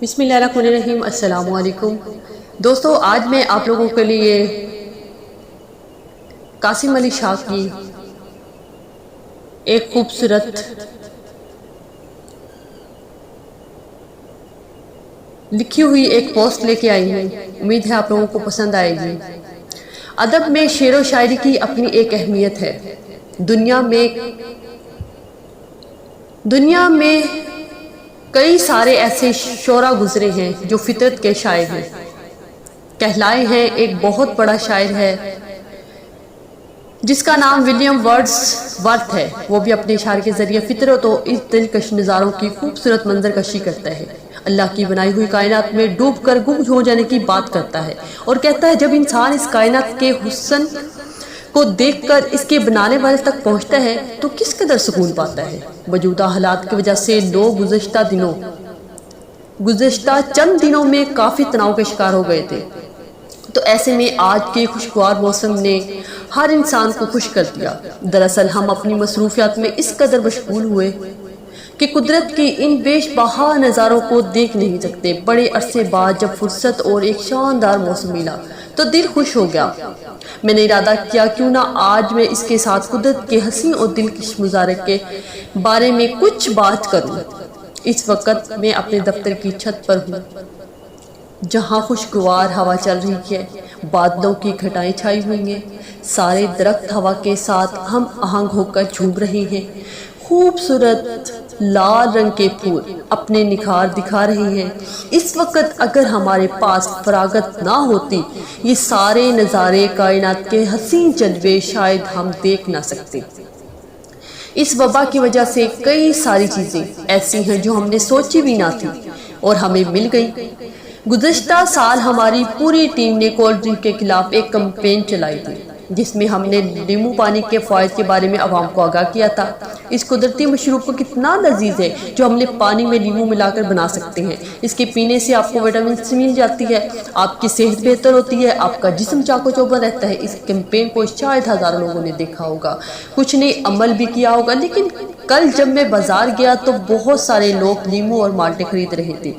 بسم اللہ الرحمن الرحیم۔ السلام علیکم دوستو، آج میں آپ لوگوں کے لیے قاسم علی شاہ کی ایک خوبصورت لکھی ہوئی ایک پوسٹ لے کے آئی ہوں۔ امید ہے آپ لوگوں کو پسند آئے گی۔ ادب میں شعر و شاعری کی اپنی ایک اہمیت ہے۔ دنیا میں کئی سارے ایسے شعراء گزرے ہیں جو فطرت کے شاعر ہیں، کہلائے ہیں۔ ایک بہت بڑا شاعر ہے جس کا نام ولیم ورڈز ورتھ ہے، وہ بھی اپنے اشعار کے ذریعے فطرت و اس دلکش نظاروں کی خوبصورت منظر کشی کرتا ہے، اللہ کی بنائی ہوئی کائنات میں ڈوب کر گم ہو جانے کی بات کرتا ہے، اور کہتا ہے جب انسان اس کائنات کے حسن کو دیکھ کر اس کے بنانے والے تک پہنچتا ہے تو کس قدر سکون پاتا ہے۔ موجودہ حالات کی وجہ سے لوگ گزشتہ چند دنوں میں کافی تناؤ کے شکار ہو گئے تھے، تو ایسے میں آج کے خوشگوار موسم نے ہر انسان کو خوش کر دیا۔ دراصل ہم اپنی مصروفیات میں اس قدر مشغول ہوئے کہ قدرت کی ان بیش بہا نظاروں کو دیکھ نہیں سکتے۔ بڑے عرصے بعد جب فرصت اور ایک شاندار موسم ملا تو دل خوش ہو گیا۔ میں نے ارادہ کیا کیوں نہ آج میں اس کے ساتھ قدرت کے حسین اور دلکش مظاہرے کے بارے میں کچھ بات کروں۔ اس وقت میں اپنے دفتر کی چھت پر ہوں جہاں خوشگوار ہوا چل رہی ہے، بادلوں کی گھٹائیں چھائی ہوئی ہیں، سارے درخت ہوا کے ساتھ ہم آہنگ ہو کر جھوم رہے ہیں، خوبصورت لال رنگ کے پھول اپنے نکھار دکھا رہے ہیں۔ اس وقت اگر ہمارے پاس فراغت نہ ہوتی، یہ سارے نظارے کائنات کے حسین جلوے شاید ہم دیکھ نہ سکتے۔ اس وبا کی وجہ سے کئی ساری چیزیں ایسی ہیں جو ہم نے سوچی بھی نہ تھی اور ہمیں مل گئی۔ گزشتہ سال ہماری پوری ٹیم نے کولڈ ڈرنک کے خلاف ایک کمپین چلائی تھی جس میں ہم نے لیمو پانی کے فوائد کے بارے میں عوام کو آگاہ کیا تھا۔ اس قدرتی مشروب کو کتنا لذیذ ہے جو ہم نے پانی میں لیمو ملا کر بنا سکتے ہیں۔ اس کے پینے سے آپ کو وٹامن سی مل جاتی ہے، آپ کی صحت بہتر ہوتی ہے، آپ کا جسم چاق و چوبند رہتا ہے۔ اس کیمپین کو شاید ہزاروں لوگوں نے دیکھا ہوگا، کچھ نے عمل بھی کیا ہوگا، لیکن کل جب میں بازار گیا تو بہت سارے لوگ لیمو اور مالٹے خرید رہے تھے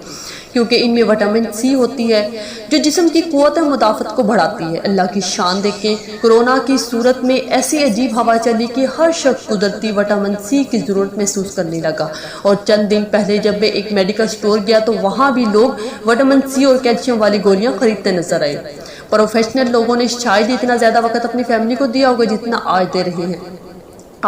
کیونکہ ان میں وٹامن سی ہوتی ہے جو جسم کی قوت مدافعت کو بڑھاتی ہے۔ اللہ کی شان دیکھیں، کورونا کی صورت میں ایسی عجیب ہوا چلی کہ ہر شخص قدرتی وٹامن سی کی ضرورت محسوس کرنے لگا، اور چند دن پہلے جب میں ایک میڈیکل سٹور گیا تو وہاں بھی لوگ وٹامن سی اور کیلشیم والی گولیاں خریدتے نظر آئے۔ پروفیشنل لوگوں نے شاید اتنا زیادہ وقت اپنی فیملی کو دیا ہوگا جتنا آج دے رہے ہیں۔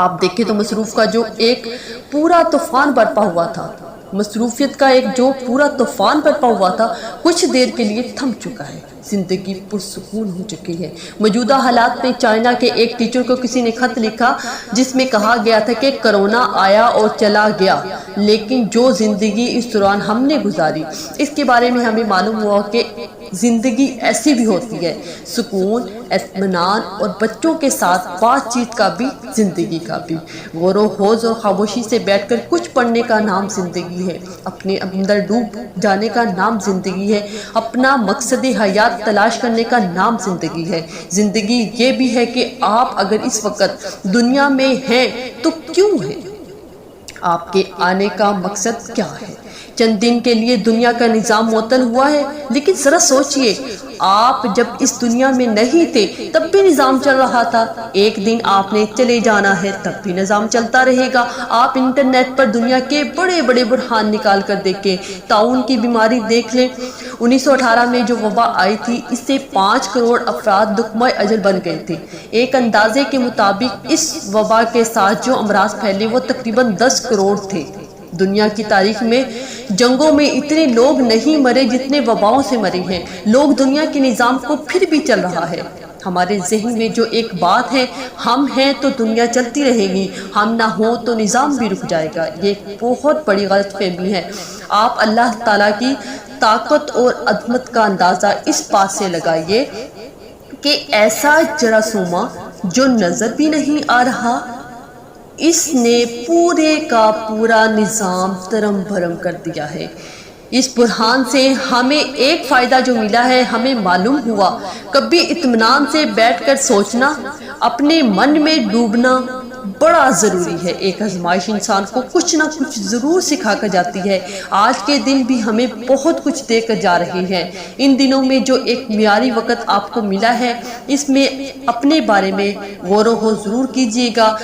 آپ دیکھیں تو مصروف کا جو ایک پورا طوفان برپا ہوا تھا، مصروفیت کا ایک جو پورا طوفان برپا ہوا تھا، کچھ دیر کے لیے تھم چکا ہے۔ زندگی پرسکون ہو چکی ہے۔ موجودہ حالات میں چائنا کے ایک ٹیچر کو کسی نے خط لکھا جس میں کہا گیا تھا کہ کرونا آیا اور چلا گیا، لیکن جو زندگی اس دوران ہم نے گزاری، اس کے بارے میں ہمیں معلوم ہوا کہ زندگی ایسی بھی ہوتی ہے، سکون، اطمینان اور بچوں کے ساتھ بات چیت کا بھی زندگی کا بھی۔ غور و خوض اور خاموشی سے بیٹھ کر کچھ پڑھنے کا نام زندگی ہے، اپنے اندر ڈوب جانے کا نام زندگی ہے، اپنا مقصد حیات تلاش کرنے کا نام زندگی ہے۔ زندگی یہ بھی ہے کہ آپ اگر اس وقت دنیا میں ہیں تو کیوں ہیں؟ آپ کے آنے کا مقصد کیا ہے؟ چند دن کے لیے دنیا کا نظام معطل ہوا ہے، لیکن ذرا سوچئے، آپ جب اس دنیا میں نہیں تھے تب بھی نظام چل رہا تھا، ایک دن آپ نے چلے جانا ہے تب بھی نظام چلتا رہے گا۔ آپ انٹرنیٹ پر دنیا کے بڑے بڑے برہان نکال کر دیکھیں، طاعون کی بیماری دیکھ لیں، 1918 میں جو وبا آئی تھی، اس سے 5 کروڑ افراد دکمہ اجل بن گئے تھے۔ ایک اندازے کے مطابق اس وبا کے ساتھ جو امراض پھیلے وہ تقریباً 10 کروڑ تھے۔ دنیا کی تاریخ میں جنگوں میں اتنے لوگ نہیں مرے جتنے وباؤں سے مرے ہیں۔ لوگ دنیا کے نظام کو پھر بھی چل رہا ہے۔ ہمارے ذہن میں جو ایک بات ہے، ہم ہیں تو دنیا چلتی رہے گی، ہم نہ ہوں تو نظام بھی رک جائے گا، یہ ایک بہت بڑی غلط فہمی ہے۔ آپ اللہ تعالیٰ کی طاقت اور عظمت کا اندازہ اس بات سے لگائیے کہ ایسا جراثومہ جو نظر بھی نہیں آ رہا، اس نے پورے کا پورا نظام ترم بھرم کر دیا ہے۔ اس برہان سے ہمیں ایک فائدہ جو ملا ہے، ہمیں معلوم ہوا کبھی اطمینان سے بیٹھ کر سوچنا، اپنے من میں ڈوبنا بڑا ضروری ہے۔ ایک آزمائش انسان کو کچھ نہ کچھ ضرور سکھا کر جاتی ہے۔ آج کے دن بھی ہمیں بہت کچھ دے کر جا رہی ہے۔ ان دنوں میں جو ایک معیاری وقت آپ کو ملا ہے، اس میں اپنے بارے میں غور و خوض ضرور کیجیے گا۔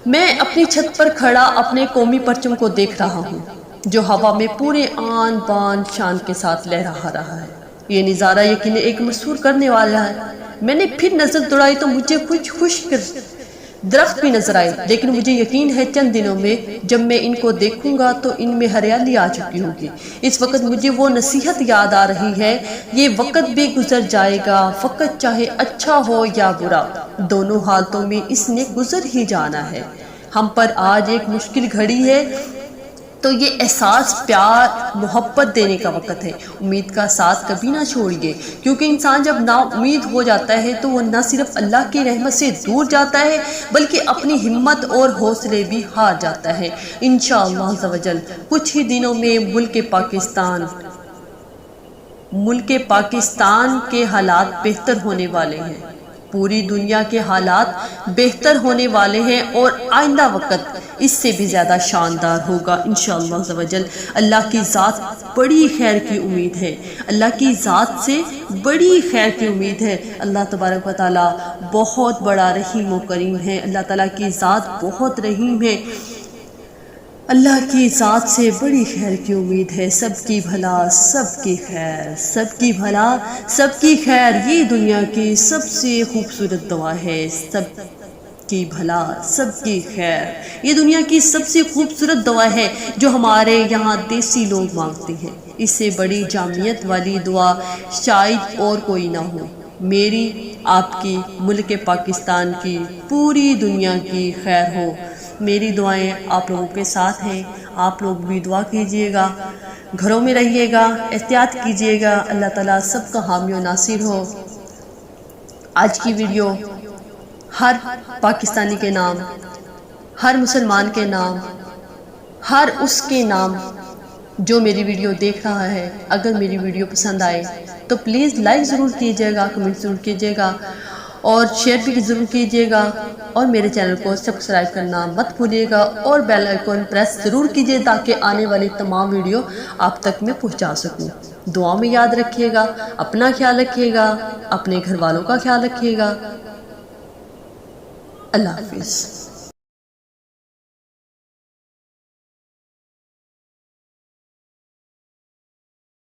میں اپنی چھت پر کھڑا اپنے قومی پرچم کو دیکھ رہا ہوں جو ہوا میں پورے آن بان شان کے ساتھ لہرا رہا ہے۔ یہ نظارہ یقیناً ایک مسحور کرنے والا ہے۔ میں نے پھر نظر دوڑائی تو مجھے کچھ خشک درخت بھی نظر آئے، لیکن مجھے یقین ہے چند دنوں میں جب میں ان کو دیکھوں گا تو ان میں ہریالی آ چکی ہوگی۔ اس وقت مجھے وہ نصیحت یاد آ رہی ہے، یہ وقت بھی گزر جائے گا، وقت چاہے اچھا ہو یا برا، دونوں حالتوں میں اس نے گزر ہی جانا ہے۔ ہم پر آج ایک مشکل گھڑی ہے تو یہ احساس پیار محبت دینے کا وقت ہے۔ امید کا ساتھ کبھی نہ چھوڑیے، کیونکہ انسان جب نا امید ہو جاتا ہے تو وہ نہ صرف اللہ کی رحمت سے دور جاتا ہے بلکہ اپنی ہمت اور حوصلے بھی ہار جاتا ہے۔ انشاءاللہ عز و جل کچھ ہی دنوں میں ملک پاکستان کے حالات بہتر ہونے والے ہیں، پوری دنیا کے حالات بہتر ہونے والے ہیں اور آئندہ وقت اس سے بھی زیادہ شاندار ہوگا انشاءاللہ عز و جل۔ اللہ کی ذات بڑی خیر کی امید ہے، اللہ کی ذات سے بڑی خیر کی امید ہے۔ اللہ تبارک و تعالیٰ بہت بڑا رحیم و کریم ہے، اللہ تعالیٰ کی ذات بہت رحیم ہے، اللہ کی ذات سے بڑی خیر کی امید ہے۔ سب کی بھلا سب کی خیر، سب کی بھلا سب کی خیر، یہ دنیا کی سب سے خوبصورت دعا ہے۔ سب کی بھلا سب کی خیر، یہ دنیا کی سب سے خوبصورت دعا ہے جو ہمارے یہاں دیسی لوگ مانگتے ہیں۔ اس سے بڑی جامعیت والی دعا شاید اور کوئی نہ ہو۔ میری، آپ کی، ملک پاکستان کی، پوری دنیا کی خیر ہو۔ میری دعائیں آپ لوگوں کے ساتھ ہیں، آپ لوگ بھی دعا کیجئے گا، گھروں میں رہیے گا، احتیاط کیجئے گا۔ اللہ تعالیٰ سب کا حامی و ناصر ہو۔ آج کی ویڈیو ہر پاکستانی کے نام، ہر مسلمان کے نام، ہر اس کے نام جو میری ویڈیو دیکھ رہا ہے، اگر میری ویڈیو پسند آئے تو پلیز لائک ضرور کیجئے گا، کمنٹ ضرور کیجئے گا اور شیئر بھی ضرور کیجئے گا، اور میرے چینل کو سبسکرائب کرنا مت بھولیے گا اور بیل آئیکن پریس ضرور کیجئے تاکہ آنے والی تمام ویڈیو آپ تک میں پہنچا سکوں۔ دعا میں یاد رکھیے گا، اپنا خیال رکھیے گا، اپنے گھر والوں کا خیال رکھیے گا۔ اللہ حافظ۔